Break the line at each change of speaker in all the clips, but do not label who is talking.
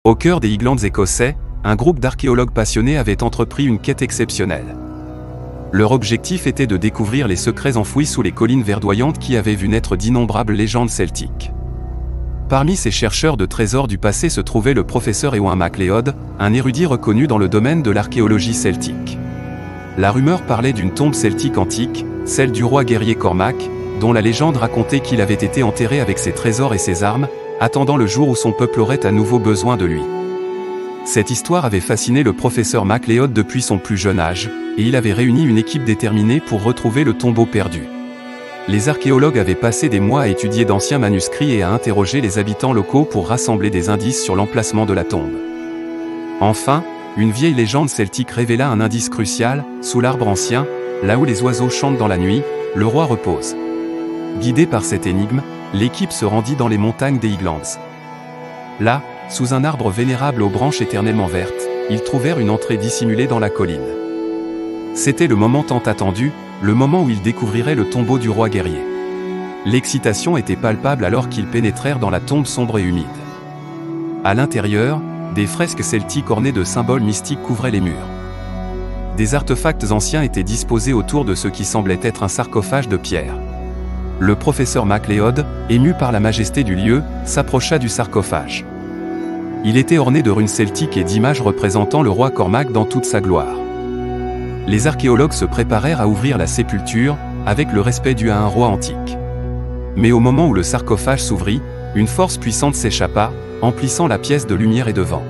Au cœur des Highlands écossais, un groupe d'archéologues passionnés avait entrepris une quête exceptionnelle. Leur objectif était de découvrir les secrets enfouis sous les collines verdoyantes qui avaient vu naître d'innombrables légendes celtiques. Parmi ces chercheurs de trésors du passé se trouvait le professeur Eoin MacLeod, un érudit reconnu dans le domaine de l'archéologie celtique. La rumeur parlait d'une tombe celtique antique, celle du roi guerrier Cormac, dont la légende racontait qu'il avait été enterré avec ses trésors et ses armes, attendant le jour où son peuple aurait à nouveau besoin de lui. Cette histoire avait fasciné le professeur MacLeod depuis son plus jeune âge, et il avait réuni une équipe déterminée pour retrouver le tombeau perdu. Les archéologues avaient passé des mois à étudier d'anciens manuscrits et à interroger les habitants locaux pour rassembler des indices sur l'emplacement de la tombe. Enfin, une vieille légende celtique révéla un indice crucial: sous l'arbre ancien, là où les oiseaux chantent dans la nuit, le roi repose. Guidé par cette énigme, l'équipe se rendit dans les montagnes des Highlands. Là, sous un arbre vénérable aux branches éternellement vertes, ils trouvèrent une entrée dissimulée dans la colline. C'était le moment tant attendu, le moment où ils découvriraient le tombeau du roi guerrier. L'excitation était palpable alors qu'ils pénétrèrent dans la tombe sombre et humide. À l'intérieur, des fresques celtiques ornées de symboles mystiques couvraient les murs. Des artefacts anciens étaient disposés autour de ce qui semblait être un sarcophage de pierre. Le professeur MacLeod, ému par la majesté du lieu, s'approcha du sarcophage. Il était orné de runes celtiques et d'images représentant le roi Cormac dans toute sa gloire. Les archéologues se préparèrent à ouvrir la sépulture, avec le respect dû à un roi antique. Mais au moment où le sarcophage s'ouvrit, une force puissante s'échappa, emplissant la pièce de lumière et de vent.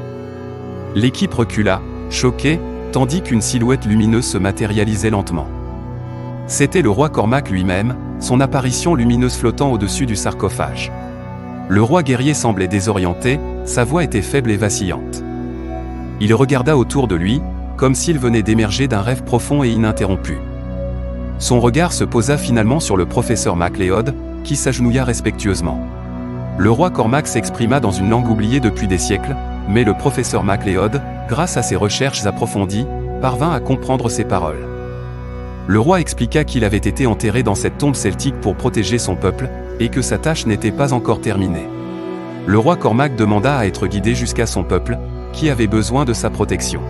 L'équipe recula, choquée, tandis qu'une silhouette lumineuse se matérialisait lentement. C'était le roi Cormac lui-même, son apparition lumineuse flottant au-dessus du sarcophage. Le roi guerrier semblait désorienté, sa voix était faible et vacillante. Il regarda autour de lui, comme s'il venait d'émerger d'un rêve profond et ininterrompu. Son regard se posa finalement sur le professeur MacLeod, qui s'agenouilla respectueusement. Le roi Cormac s'exprima dans une langue oubliée depuis des siècles, mais le professeur MacLeod, grâce à ses recherches approfondies, parvint à comprendre ses paroles. Le roi expliqua qu'il avait été enterré dans cette tombe celtique pour protéger son peuple, et que sa tâche n'était pas encore terminée. Le roi Cormac demanda à être guidé jusqu'à son peuple, qui avait besoin de sa protection.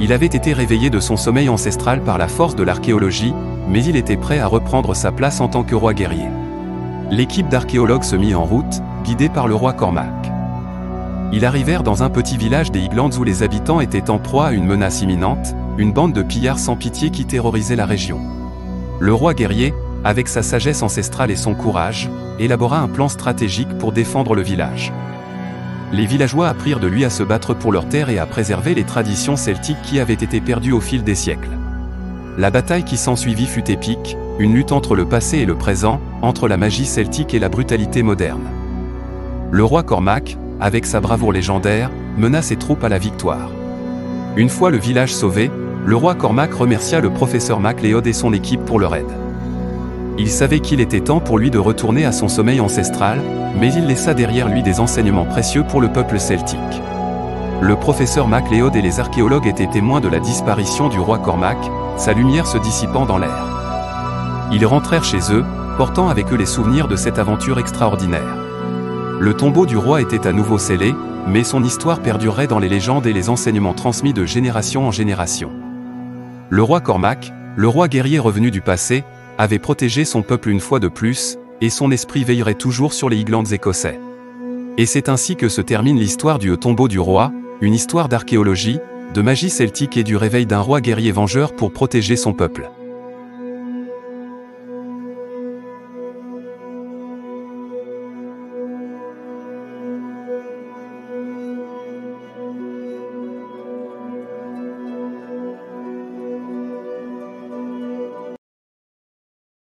Il avait été réveillé de son sommeil ancestral par la force de l'archéologie, mais il était prêt à reprendre sa place en tant que roi guerrier. L'équipe d'archéologues se mit en route, guidée par le roi Cormac. Ils arrivèrent dans un petit village des Highlands où les habitants étaient en proie à une menace imminente, une bande de pillards sans pitié qui terrorisait la région. Le roi guerrier, avec sa sagesse ancestrale et son courage, élabora un plan stratégique pour défendre le village. Les villageois apprirent de lui à se battre pour leurs terres et à préserver les traditions celtiques qui avaient été perdues au fil des siècles. La bataille qui s'ensuivit fut épique, une lutte entre le passé et le présent, entre la magie celtique et la brutalité moderne. Le roi Cormac, avec sa bravoure légendaire, mena ses troupes à la victoire. Une fois le village sauvé, le roi Cormac remercia le professeur MacLeod et son équipe pour leur aide. Il savait qu'il était temps pour lui de retourner à son sommeil ancestral, mais il laissa derrière lui des enseignements précieux pour le peuple celtique. Le professeur MacLeod et les archéologues étaient témoins de la disparition du roi Cormac, sa lumière se dissipant dans l'air. Ils rentrèrent chez eux, portant avec eux les souvenirs de cette aventure extraordinaire. Le tombeau du roi était à nouveau scellé, mais son histoire perdurerait dans les légendes et les enseignements transmis de génération en génération. Le roi Cormac, le roi guerrier revenu du passé, avait protégé son peuple une fois de plus, et son esprit veillerait toujours sur les Highlands écossais. Et c'est ainsi que se termine l'histoire du tombeau du roi, une histoire d'archéologie, de magie celtique et du réveil d'un roi guerrier vengeur pour protéger son peuple.